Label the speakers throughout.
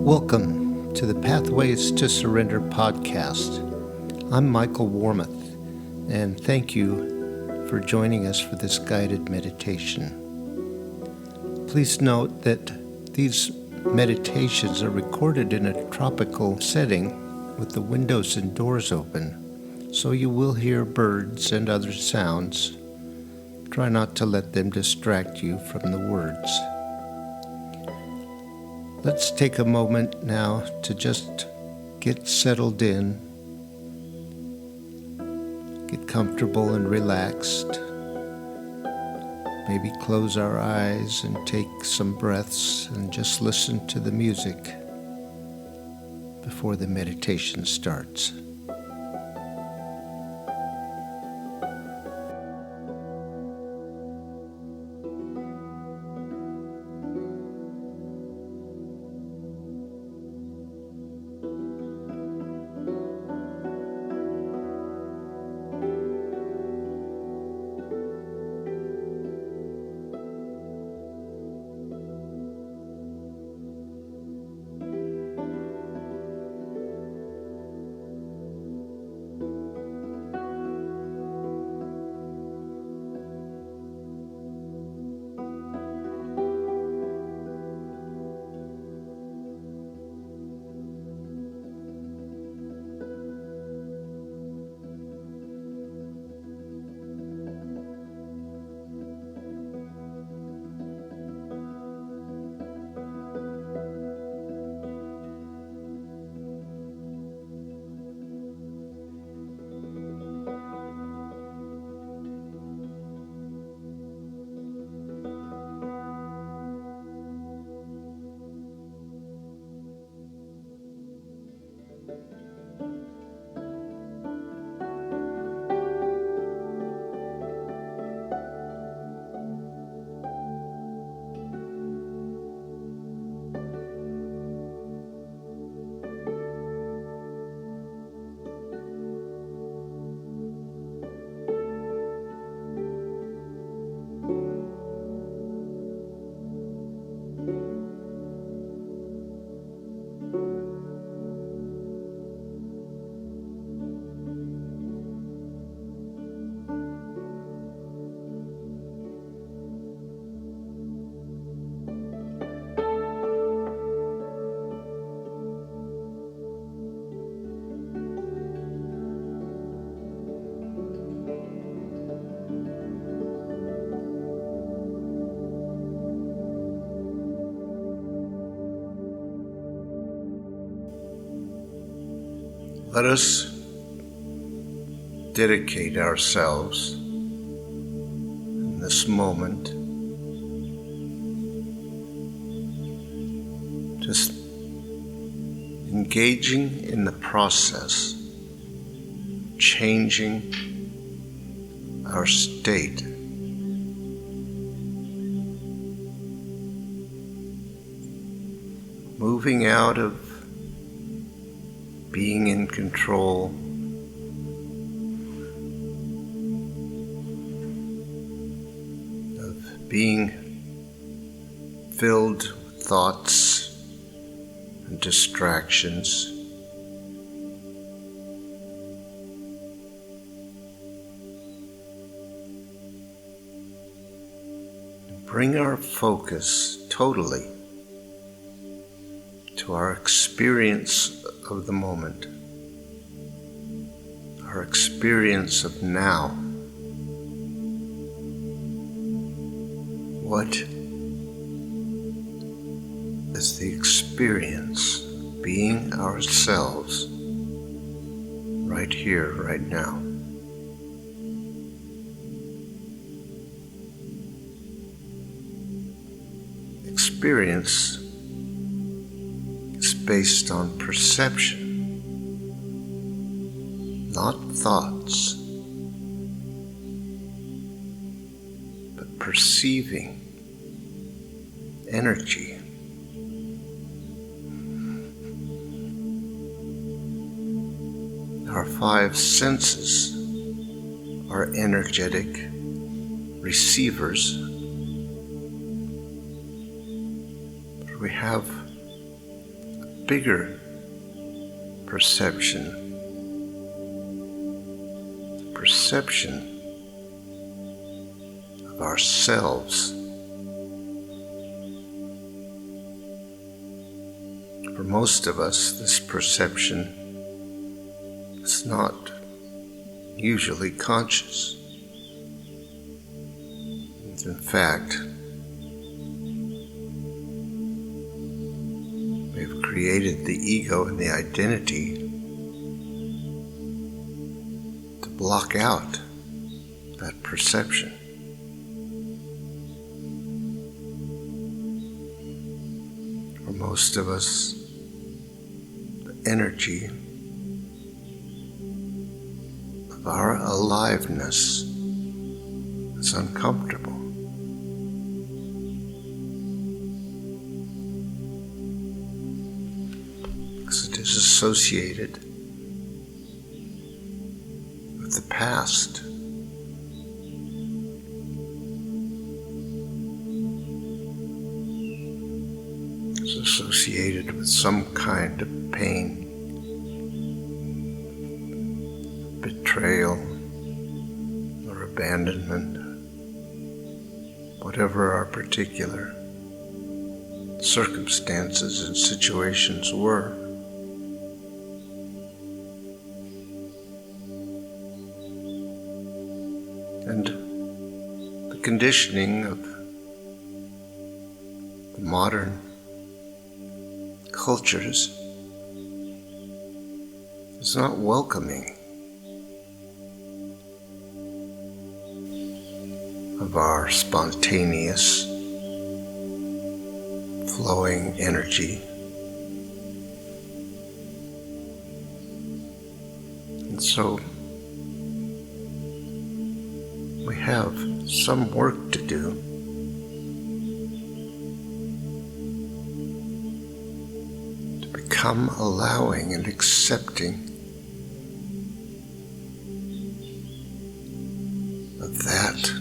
Speaker 1: Welcome to the Pathways to Surrender podcast. I'm Michael Warmoth, and thank you for joining us for this guided meditation. Please note that these meditations are recorded in a tropical setting with the windows and doors open, so you will hear birds and other sounds. Try not to let them distract you from the words. Let's take a moment now to just get settled in, get comfortable and relaxed. Maybe close our eyes and take some breaths and just listen to the music before the meditation starts. Let us dedicate ourselves in this moment just engaging in the process, changing our state. Moving out of being in control, of being filled with thoughts and distractions, bring our focus totally to our experience of the moment, our experience of now. What is the experience of being ourselves right here, right now? Experience based on perception, not thoughts, but perceiving energy. Our five senses are energetic receivers. We have bigger perception, the perception of ourselves. For most of us, this perception is not usually conscious. In fact, we've created the ego and the identity to block out that perception. For most of us, the energy of our aliveness is uncomfortable. Because it is associated with the past. It's associated with some kind of pain, betrayal, or abandonment, whatever our particular circumstances and situations were. And the conditioning of the modern cultures is not welcoming of our spontaneous, flowing energy. And so we have some work to do to become allowing and accepting of that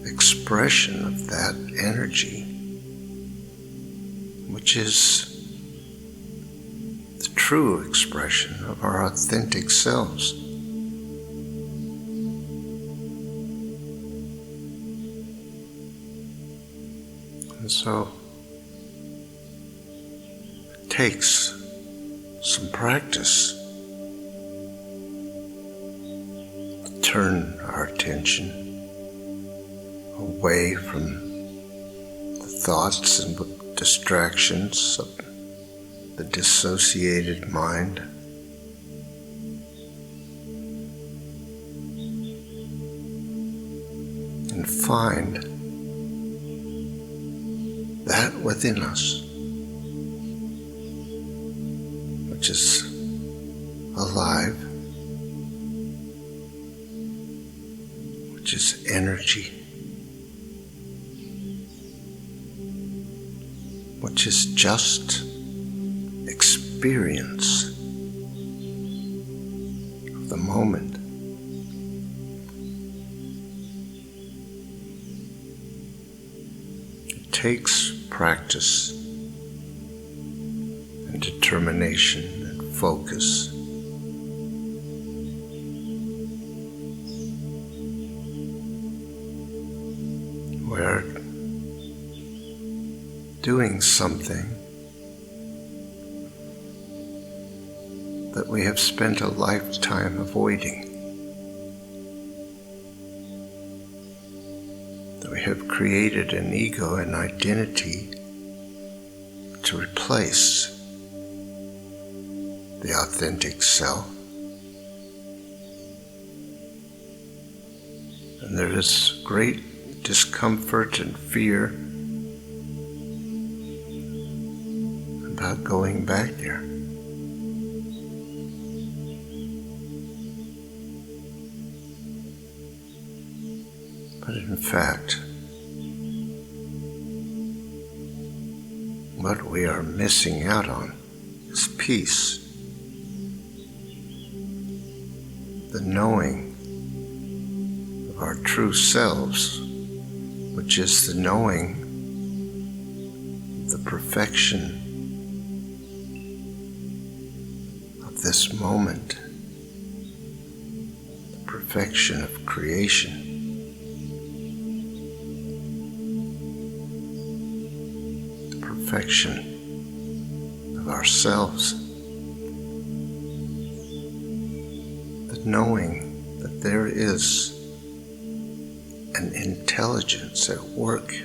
Speaker 1: expression of that energy, which is the true expression of our authentic selves. And so it takes some practice to turn our attention away from the thoughts and distractions of the dissociated mind, and find that within us which is alive, which is energy, which is just experience of the moment. It takes practice and determination and focus. We're doing something that we have spent a lifetime avoiding, that we have created an ego and identity to replace the authentic self. And there is great discomfort and fear about going back there. But in fact, what we are missing out on is peace, the knowing of our true selves, which is the knowing of the perfection this moment, the perfection of creation, the perfection of ourselves, that knowing that there is an intelligence at work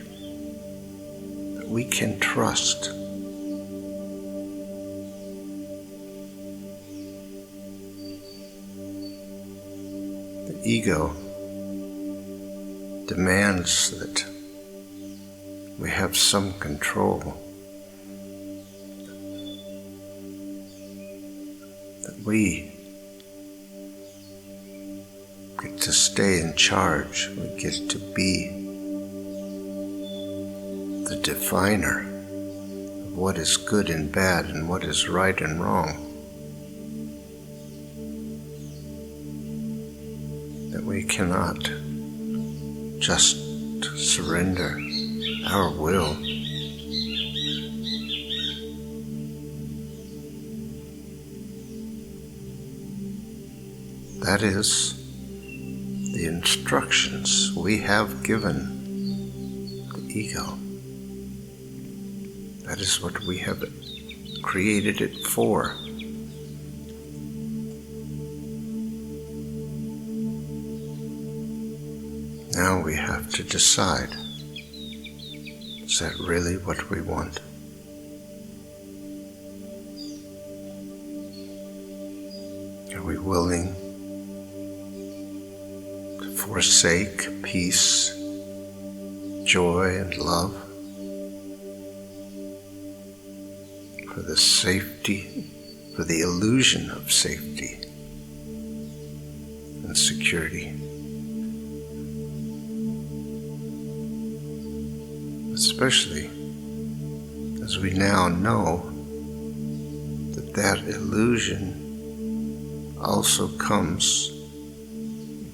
Speaker 1: that we can trust. The ego demands that we have some control, that we get to stay in charge, we get to be the definer of what is good and bad and what is right and wrong. That we cannot just surrender our will. That is the instructions we have given the ego. That is what we have created it for. Now we have to decide, is that really what we want? Are we willing to forsake peace, joy, and love for the safety, for the illusion of safety and security? Especially as we now know that that illusion also comes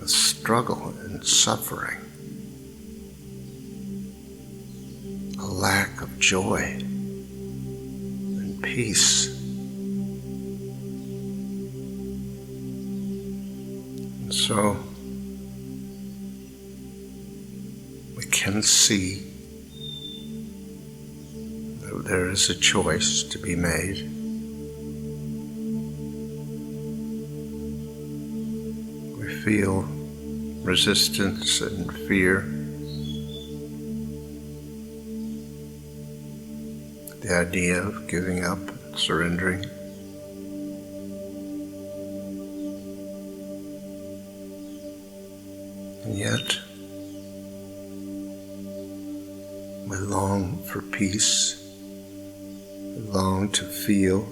Speaker 1: with struggle and suffering, a lack of joy and peace. And so we can see that there is a choice to be made. We feel resistance and fear. The idea of giving up and surrendering. And yet, we long for peace. We long to feel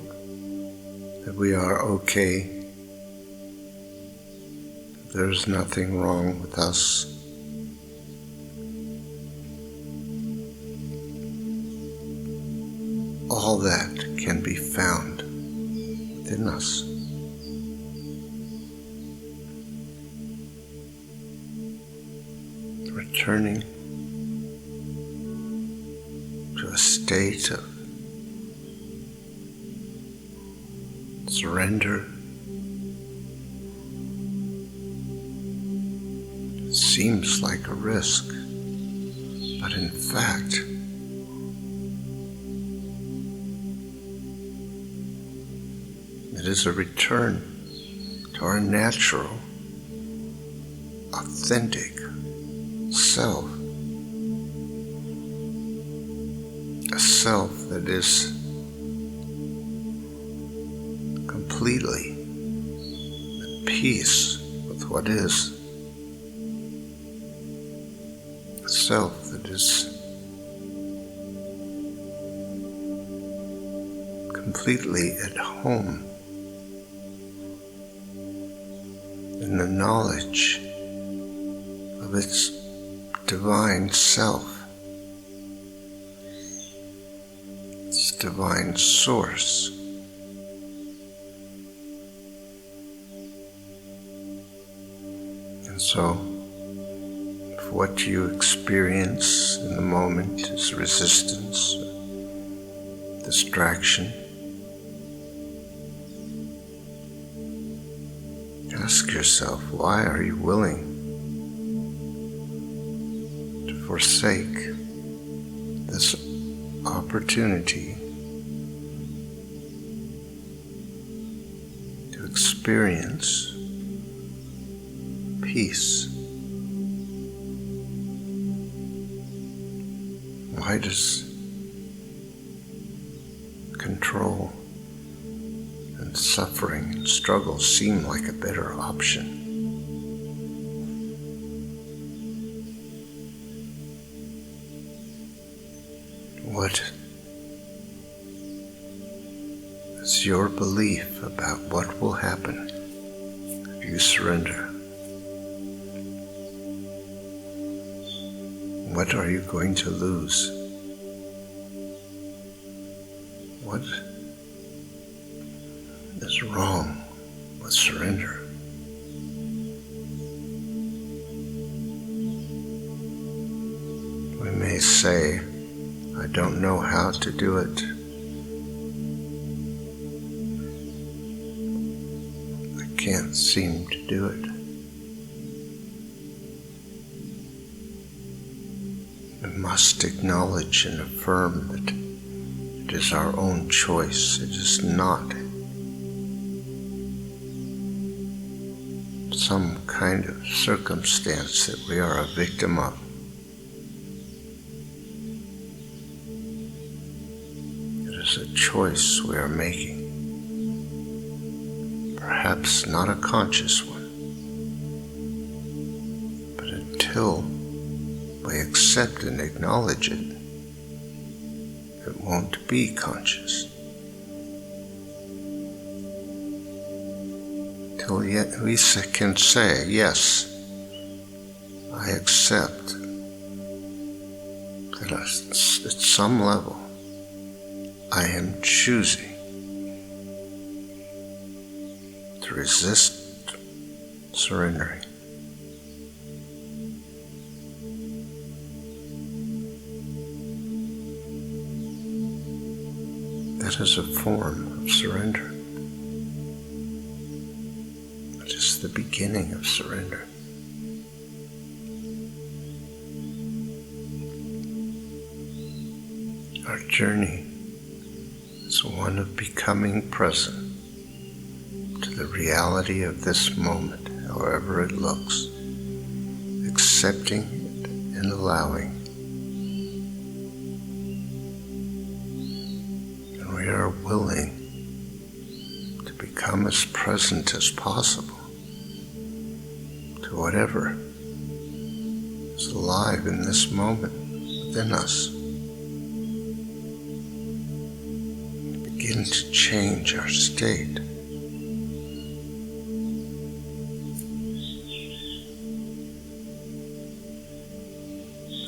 Speaker 1: that we are okay. There's nothing wrong with us. All that can be found within us. Returning to a state of surrender. It seems like a risk, but in fact, it is a return to our natural, authentic self. A self that is completely at peace with what is. A self that is completely at home in the knowledge of its divine self, its divine source. And so, if what you experience in the moment is resistance, distraction, Ask yourself, why are you willing to forsake this opportunity to experience peace? Why does control and suffering and struggle seem like a better option? What is your belief about what will happen if you surrender? What are you going to lose? What is wrong with surrender? We may say, I don't know how to do it. I can't seem to do it. We must acknowledge and affirm that it is our own choice. It is not some kind of circumstance that we are a victim of. It is a choice we are making, perhaps not a conscious one, but until we accept and acknowledge it, it won't be conscious. Till yet we can say, yes, I accept that at some level I am choosing to resist surrendering. That is a form of surrender. It is the beginning of surrender. Our journey is one of becoming present to the reality of this moment, however it looks, accepting it and allowing. And we are willing to become as present as possible to whatever is alive in this moment within us. Begin to change our state.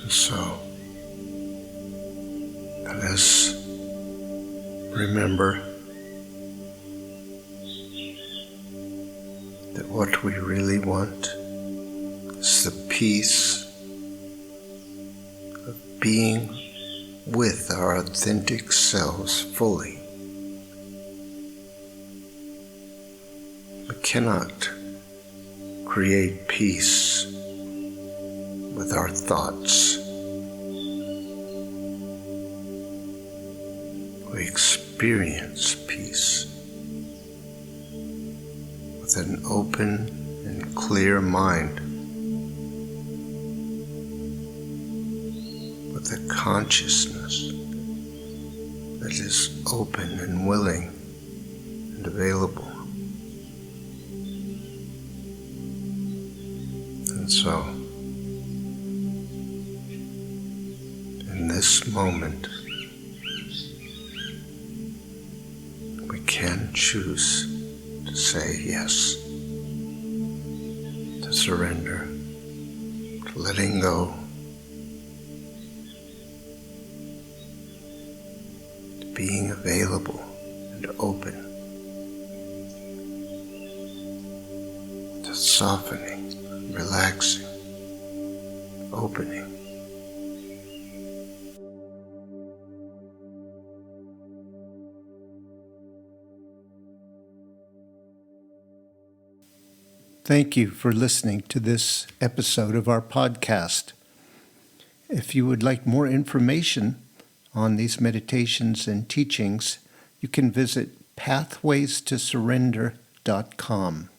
Speaker 1: And so, let us remember that what we really want is the peace of being with our authentic selves fully. We cannot create peace with our thoughts. We experience peace with an open and clear mind, with a consciousness that is open and willing and available. And so, in this moment, we can choose to say yes, to surrender, to letting go, to being available and open, to softening, relaxing, opening. Thank you for listening to this episode of our podcast. If you would like more information on these meditations and teachings, you can visit pathwaystosurrender.com.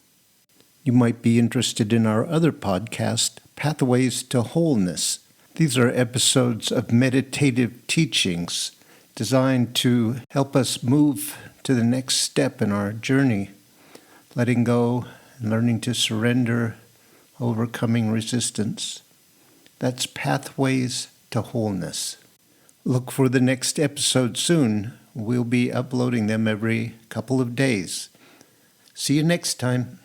Speaker 1: You might be interested in our other podcast, Pathways to Wholeness. These are episodes of meditative teachings designed to help us move to the next step in our journey, letting go and learning to surrender, overcoming resistance. That's Pathways to Wholeness. Look for the next episode soon. We'll be uploading them every couple of days. See you next time.